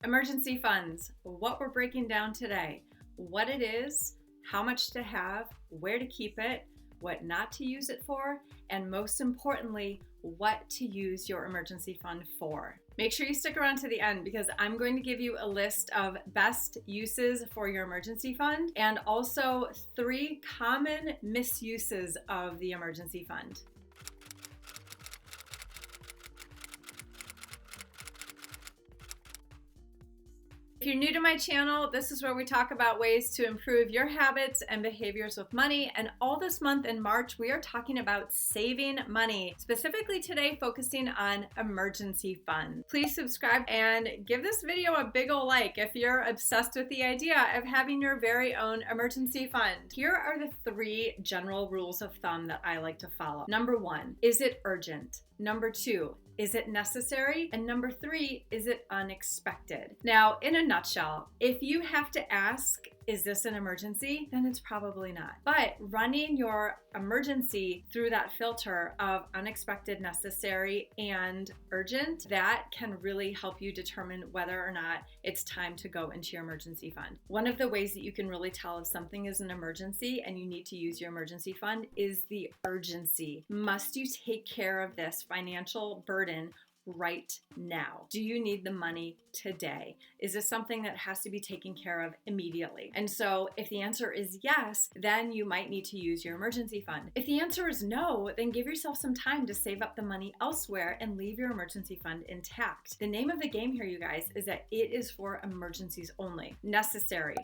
Emergency funds, what we're breaking down today, what it is, how much to have, where to keep it, what not to use it for, and most importantly, what to use your emergency fund for. Make sure you stick around to the end because I'm going to give you a list of best uses for your emergency fund and also 3 common misuses of the emergency fund. If you're new to my channel, this is where we talk about ways to improve your habits and behaviors with money. And all this month in March, we are talking about saving money, specifically today focusing on emergency funds. Please subscribe and give this video a big ol' like if you're obsessed with the idea of having your very own emergency fund. Here are the 3 general rules of thumb that I like to follow. Number 1, is it urgent? Number 2, is it necessary? And number 3, is it unexpected? Now, in a nutshell, if you have to ask, is this an emergency? Then it's probably not. But running your emergency through that filter of unexpected, necessary, and urgent, that can really help you determine whether or not it's time to go into your emergency fund. One of the ways that you can really tell if something is an emergency and you need to use your emergency fund is the urgency. Must you take care of this financial burden right now? Do you need the money today? Is this something that has to be taken care of immediately? And so if the answer is yes, then you might need to use your emergency fund. If the answer is no, then give yourself some time to save up the money elsewhere and leave your emergency fund intact. The name of the game here, you guys, is that it is for emergencies only. Necessary.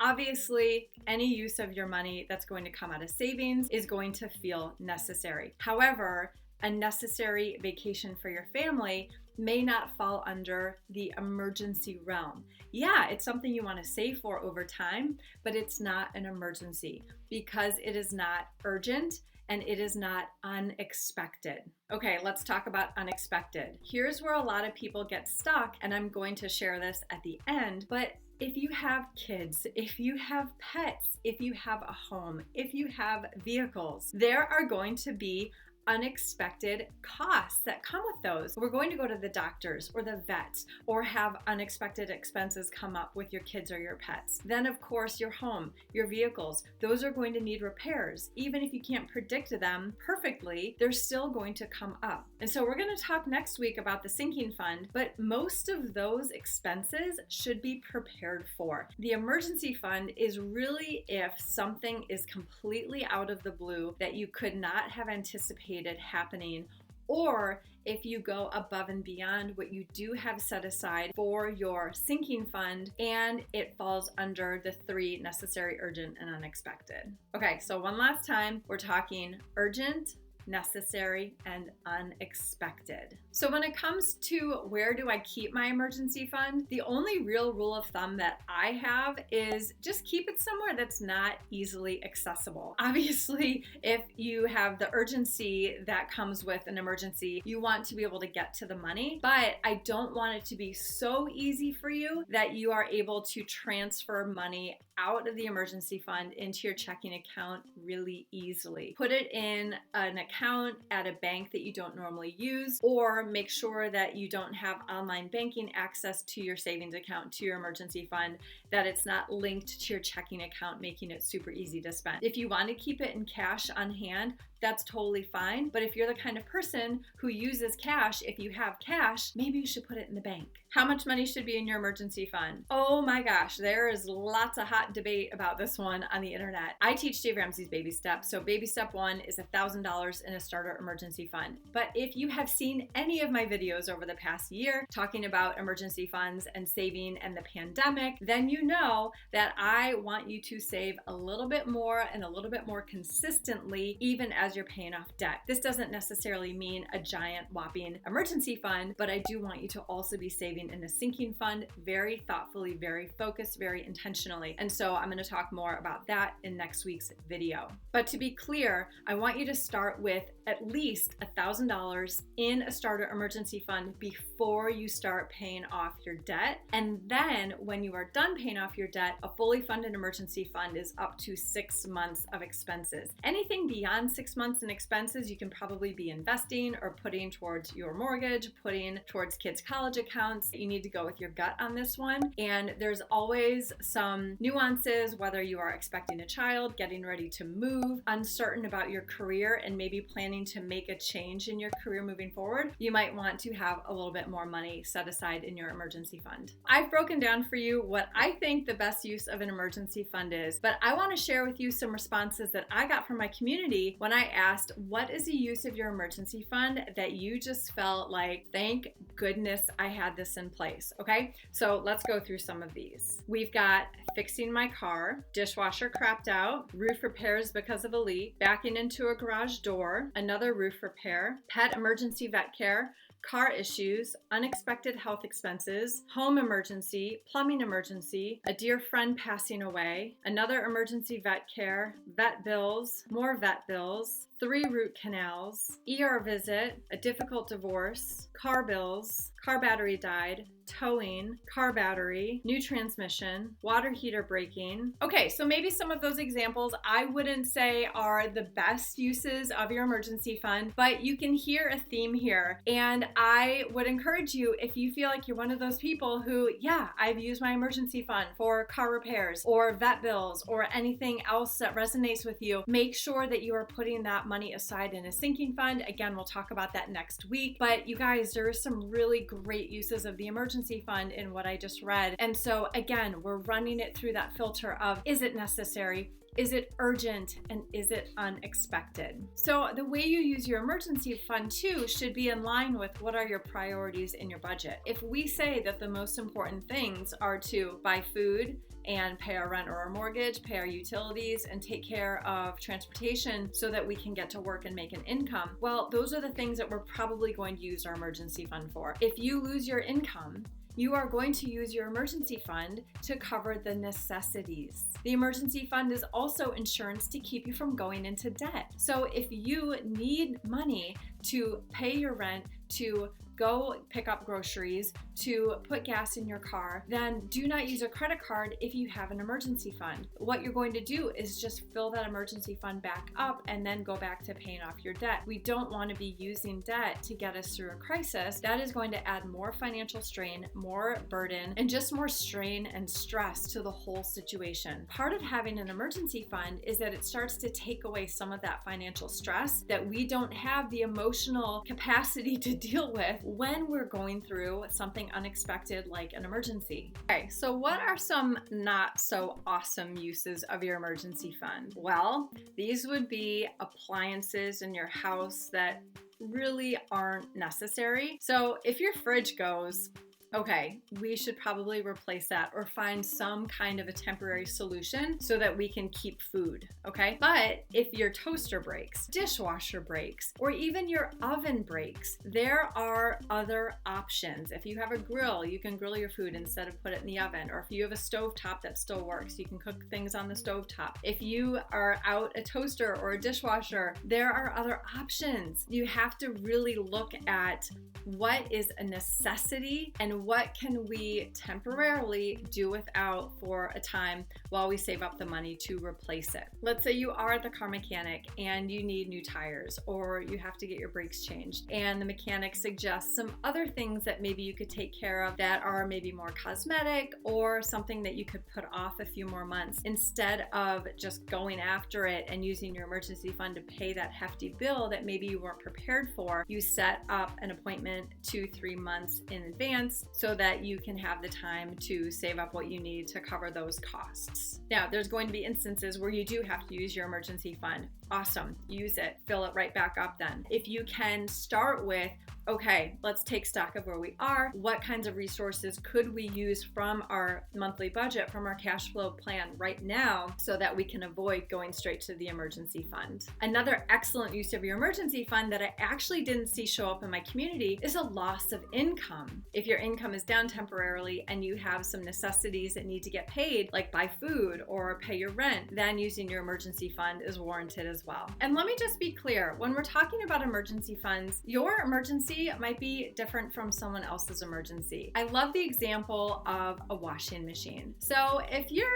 Obviously, any use of your money that's going to come out of savings is going to feel necessary. However, a necessary vacation for your family may not fall under the emergency realm. Yeah, it's something you want to save for over time, but it's not an emergency because it is not urgent and it is not unexpected. Okay, let's talk about unexpected. Here's where a lot of people get stuck, and I'm going to share this at the end, but if you have kids, if you have pets, if you have a home, if you have vehicles, there are going to be unexpected costs that come with those. We're going to go to the doctors or the vets or have unexpected expenses come up with your kids or your pets. Then of course your home, your vehicles, those are going to need repairs. Even if you can't predict them perfectly, they're still going to come up. And so we're going to talk next week about the sinking fund, but most of those expenses should be prepared for. The emergency fund is really if something is completely out of the blue that you could not have anticipated happening, or if you go above and beyond what you do have set aside for your sinking fund and it falls under the 3 necessary, urgent, and unexpected. Okay, so one last time, we're talking urgent, necessary, and unexpected. So when it comes to where do I keep my emergency fund, the only real rule of thumb that I have is just keep it somewhere that's not easily accessible. Obviously, if you have the urgency that comes with an emergency, you want to be able to get to the money, but I don't want it to be so easy for you that you are able to transfer money out of the emergency fund into your checking account really easily. Put it in an account at a bank that you don't normally use, or make sure that you don't have online banking access to your savings account, to your emergency fund, that it's not linked to your checking account, making it super easy to spend. If you want to keep it in cash on hand, that's totally fine. But if you're the kind of person who uses cash, if you have cash, maybe you should put it in the bank. How much money should be in your emergency fund? Oh my gosh, there is lots of hot debate about this one on the internet. I teach Dave Ramsey's baby steps. So baby step 1 is $1,000 in a starter emergency fund. But if you have seen any of my videos over the past year talking about emergency funds and saving and the pandemic, then you know that I want you to save a little bit more and a little bit more consistently, even as you're paying off debt. This doesn't necessarily mean a giant whopping emergency fund, but I do want you to also be saving in a sinking fund very thoughtfully, very focused, very intentionally. And so I'm going to talk more about that in next week's video. But to be clear, I want you to start with at least $1,000 in a starter emergency fund before you start paying off your debt. And then when you are done paying off your debt, a fully funded emergency fund is up to 6 months of expenses. Anything beyond 6 month's in expenses you can probably be investing or putting towards your mortgage, putting towards kids' college accounts. You need to go with your gut on this one. And there's always some nuances, whether you are expecting a child, getting ready to move, uncertain about your career, and maybe planning to make a change in your career moving forward. You might want to have a little bit more money set aside in your emergency fund. I've broken down for you what I think the best use of an emergency fund is, but I want to share with you some responses that I got from my community when I asked, what is the use of your emergency fund that you just felt like, thank goodness I had this in place? Okay, so let's go through some of these. We've got fixing my car, dishwasher crapped out, roof repairs because of a leak, backing into a garage door, another roof repair, pet emergency vet care, car issues, unexpected health expenses, home emergency, plumbing emergency, a dear friend passing away, another emergency vet care, vet bills, more vet bills, 3 root canals, ER visit, a difficult divorce, car bills, car battery died, towing, car battery, new transmission, water heater breaking. Okay, so maybe some of those examples I wouldn't say are the best uses of your emergency fund, but you can hear a theme here. And I would encourage you, if you feel like you're one of those people who, yeah, I've used my emergency fund for car repairs or vet bills or anything else that resonates with you, make sure that you are putting that money aside in a sinking fund. Again, we'll talk about that next week. But you guys, there are some really great uses of the emergency fund in what I just read. And so again, we're running it through that filter of, is it necessary? Is it urgent? And is it unexpected? So the way you use your emergency fund too should be in line with what are your priorities in your budget. If we say that the most important things are to buy food and pay our rent or our mortgage, pay our utilities, and take care of transportation so that we can get to work and make an income, well, those are the things that we're probably going to use our emergency fund for. If you lose your income, you are going to use your emergency fund to cover the necessities. The emergency fund is also insurance to keep you from going into debt. So if you need money to pay your rent, to go pick up groceries, to put gas in your car, then do not use a credit card if you have an emergency fund. What you're going to do is just fill that emergency fund back up and then go back to paying off your debt. We don't want to be using debt to get us through a crisis. That is going to add more financial strain, more burden, and just more strain and stress to the whole situation. Part of having an emergency fund is that it starts to take away some of that financial stress that we don't have the emotional capacity to deal with when we're going through something unexpected like an emergency. Okay, so what are some not so awesome uses of your emergency fund? Well, these would be appliances in your house that really aren't necessary. So if your fridge goes, okay, we should probably replace that or find some kind of a temporary solution so that we can keep food, okay? But if your toaster breaks, dishwasher breaks, or even your oven breaks, there are other options. If you have a grill, you can grill your food instead of put it in the oven. Or if you have a stovetop that still works, you can cook things on the stovetop. If you are out a toaster or a dishwasher, there are other options. You have to really look at what is a necessity and what can we temporarily do without for a time while we save up the money to replace it. Let's say you are the car mechanic and you need new tires or you have to get your brakes changed and the mechanic suggests some other things that maybe you could take care of that are maybe more cosmetic or something that you could put off a few more months instead of just going after it and using your emergency fund to pay that hefty bill that maybe you weren't prepared for. You set up an appointment 2-3 months in advance so that you can have the time to save up what you need to cover those costs. Now, there's going to be instances where you do have to use your emergency fund. Awesome, use it, fill it right back up then. If you can start with, okay, let's take stock of where we are. What kinds of resources could we use from our monthly budget, from our cash flow plan right now so that we can avoid going straight to the emergency fund? Another excellent use of your emergency fund that I actually didn't see show up in my community is a loss of income. If your income is down temporarily and you have some necessities that need to get paid, like buy food or pay your rent, then using your emergency fund is warranted as well. And let me just be clear, when we're talking about emergency funds, your emergency emergency might be different from someone else's emergency. I love the example of a washing machine. So if you're,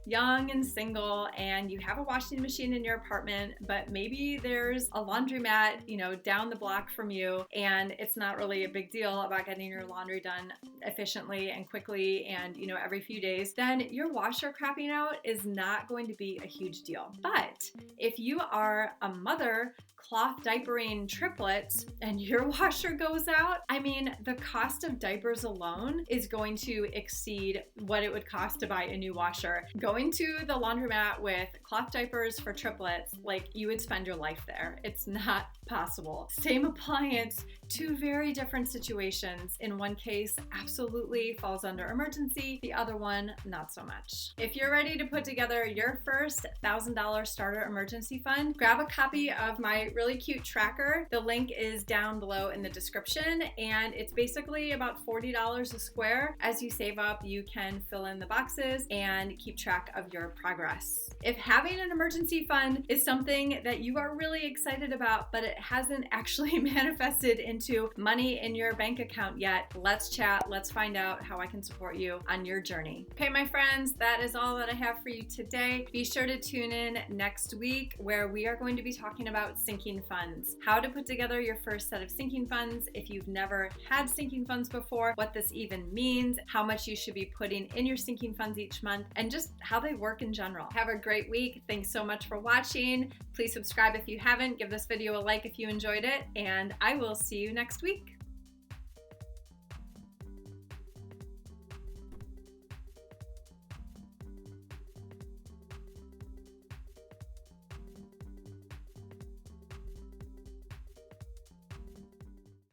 young and single and you have a washing machine in your apartment, but maybe there's a laundromat, down the block from you, and it's not really a big deal about getting your laundry done efficiently and quickly and, every few days, then your washer crapping out is not going to be a huge deal. But if you are a mother cloth diapering triplets and your washer goes out, the cost of diapers alone is going to exceed what it would cost to buy a new washer. Going to the laundromat with cloth diapers for triplets, you would spend your life there. It's not possible. Same appliance, two very different situations. In one case, absolutely falls under emergency. The other one, not so much. If you're ready to put together your first $1,000 starter emergency fund, grab a copy of my really cute tracker. The link is down below in the description, and it's basically about $40 a square. As you save up, you can fill in the boxes and keep track of your progress. If having an emergency fund is something that you are really excited about, but it hasn't actually manifested into money in your bank account yet, let's chat. Let's find out how I can support you on your journey. Okay, my friends, that is all that I have for you today. Be sure to tune in next week where we are going to be talking about sinking funds, how to put together your first set of sinking funds if you've never had sinking funds before, what this even means, how much you should be putting in your sinking funds each month, and just how they work in general. Have a great week. Thanks so much for watching. Please subscribe if you haven't. Give this video a like if you enjoyed it, and I will see you next week.